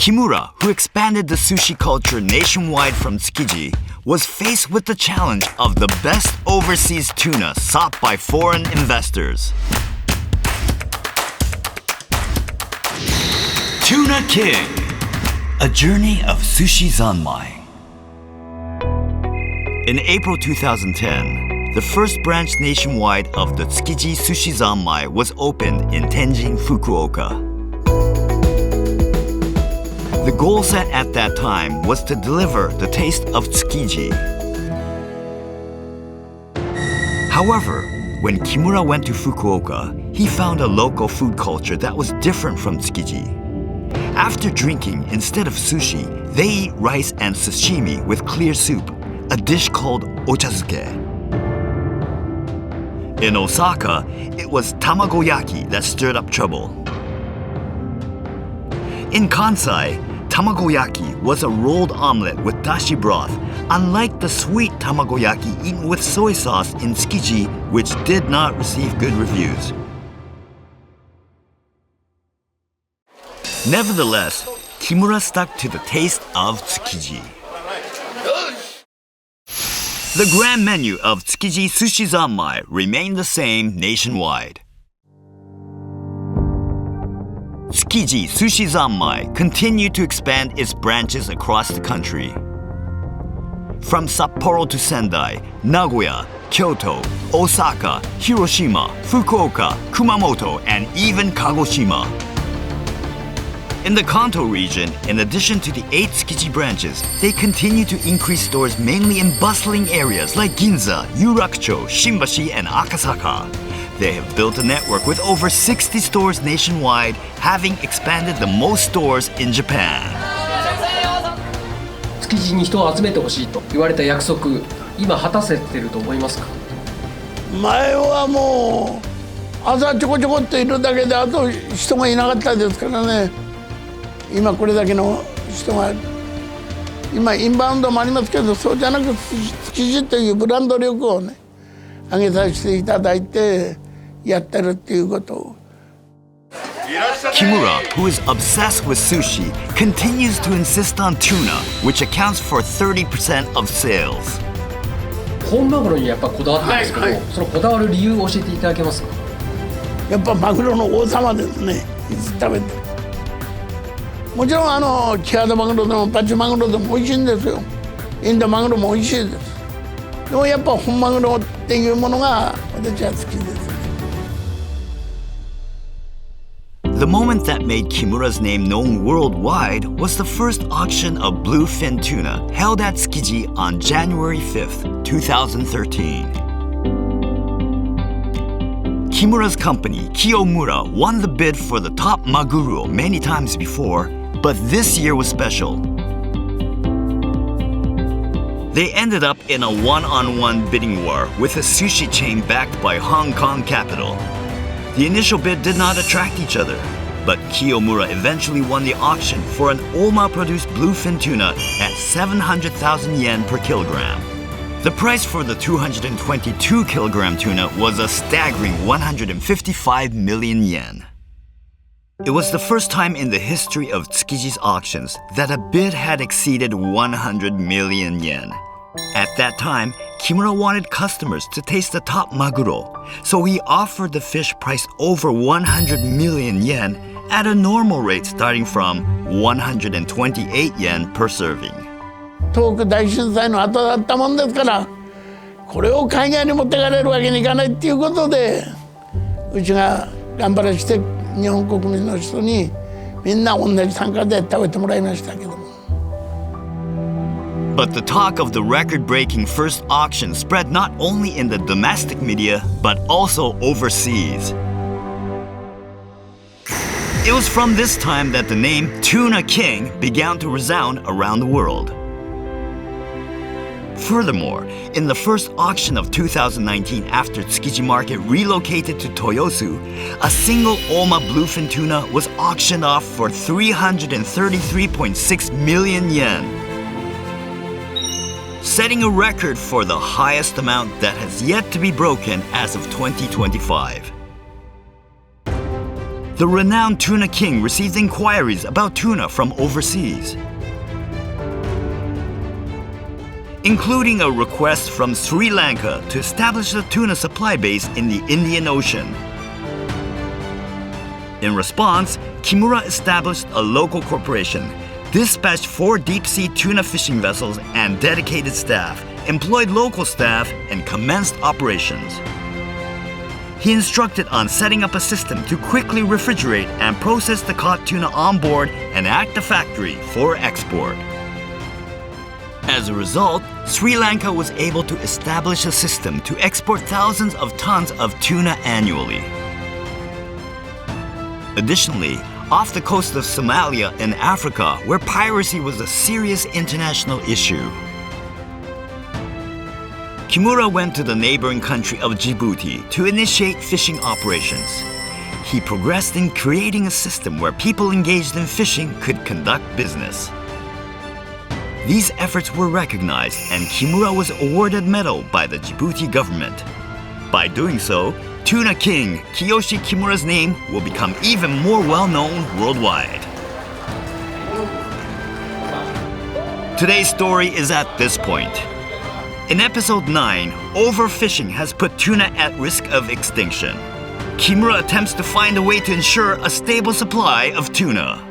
Kimura, who expanded the sushi culture nationwide from Tsukiji, was faced with the challenge of the best overseas tuna sought by foreign investors. Tuna King, a journey of Sushizanmai. In April 2010, the first branch nationwide of the Tsukiji Sushizanmai was opened in Tenjin, Fukuoka. The goal set at that time was to deliver the taste of Tsukiji. However, when Kimura went to Fukuoka, he found a local food culture that was different from Tsukiji. After drinking, instead of sushi, they eat rice and sashimi with clear soup, a dish called ochazuke. In Osaka, it was tamagoyaki that stirred up trouble. In Kansai, tamagoyaki was a rolled omelet with dashi broth, unlike the sweet tamagoyaki eaten with soy sauce in Tsukiji, which did not receive good reviews. Nevertheless, Kimura stuck to the taste of Tsukiji. The grand menu of Tsukiji Sushizanmai remained the same nationwide. Tsukiji Sushizanmai continued to expand its branches across the country. From Sapporo to Sendai, Nagoya, Kyoto, Osaka, Hiroshima, Fukuoka, Kumamoto, and even Kagoshima. In the Kanto region, in addition to the 8 Tsukiji branches, they continue to increase stores mainly in bustling areas like Ginza, Yurakucho, Shimbashi, and Akasaka. They have built a network with over 60 stores nationwide, having expanded the most stores in Japan. 築地に人を集めてほしいと言われた約束、今果たせてると思いますか？前はもう朝ちょこちょこっといるだけであと人がいなかったですからね。今これだけの人が今インバウンドもありますけど、そうじゃなく築地というブランド力をね上げさせていただいてやってるっていうことを。Kimura, who is obsessed with sushi, continues to insist on tuna, which accounts for 30% of sales. 本マグロにやっぱこだわってるんですけど、はいはい、そのこだわる理由を教えていただけますか？やっぱマグロの王様ですね。いつ食べてもちろんキハダマグロでもバチマグロでも美味しいんですよ。インドマグロも美味しいです。でもやっぱ本マグロっていうものが私は好きです。The moment that made Kimura's name known worldwide was the first auction of bluefin tuna held at Tsukiji on January 5th, 2013. Kimura's company, Kiyomura, won the bid for the top maguro many times before, but this year was special. They ended up in a one-on-one bidding war with a sushi chain backed by Hong Kong capital. The initial bid did not attract each other, but Kiyomura eventually won the auction for an Oma-produced bluefin tuna at 700,000 yen per kilogram. The price for the 222-kilogram tuna was a staggering 155 million yen. It was the first time in the history of Tsukiji's auctions that a bid had exceeded 100 million yen. At that time, Kimura wanted customers to taste the top maguro, so he offered the fish priced over 100 million yen at a normal rate starting from 128 yen per serving. 東北大震災の後だったもんですから、これを海外に持ってかれるわけにいかないっていうことで、うちが頑張らして日本国民の人にみんな同じ単価で食べてもらいましたけども。But the talk of the record-breaking first auction spread not only in the domestic media, but also overseas. It was from this time that the name Tuna King began to resound around the world. Furthermore, in the first auction of 2019 after Tsukiji Market relocated to Toyosu, a single Oma bluefin tuna was auctioned off for 333.6 million yen. Setting a record for the highest amount that has yet to be broken as of 2025. the renowned Tuna King received inquiries about tuna from overseas, including a request from Sri Lanka to establish a tuna supply base in the Indian Ocean. In response, Kimura established a local corporation, dispatched 4 deep-sea tuna fishing vessels and dedicated staff, employed local staff, and commenced operations. He instructed on setting up a system to quickly refrigerate and process the caught tuna on board and act the factory for export. As a result, Sri Lanka was able to establish a system to export thousands of tons of tuna annually. Additionally, off the coast of Somalia in Africa, where piracy was a serious international issue, Kimura went to the neighboring country of Djibouti to initiate fishing operations. He progressed in creating a system where people engaged in fishing could conduct business. These efforts were recognized, and Kimura was awarded a medal by the Djibouti government. By doing so, Tuna King Kiyoshi Kimura's name will become even more well-known worldwide. Today's story is at this point. In episode 9, overfishing has put tuna at risk of extinction. Kimura attempts to find a way to ensure a stable supply of tuna.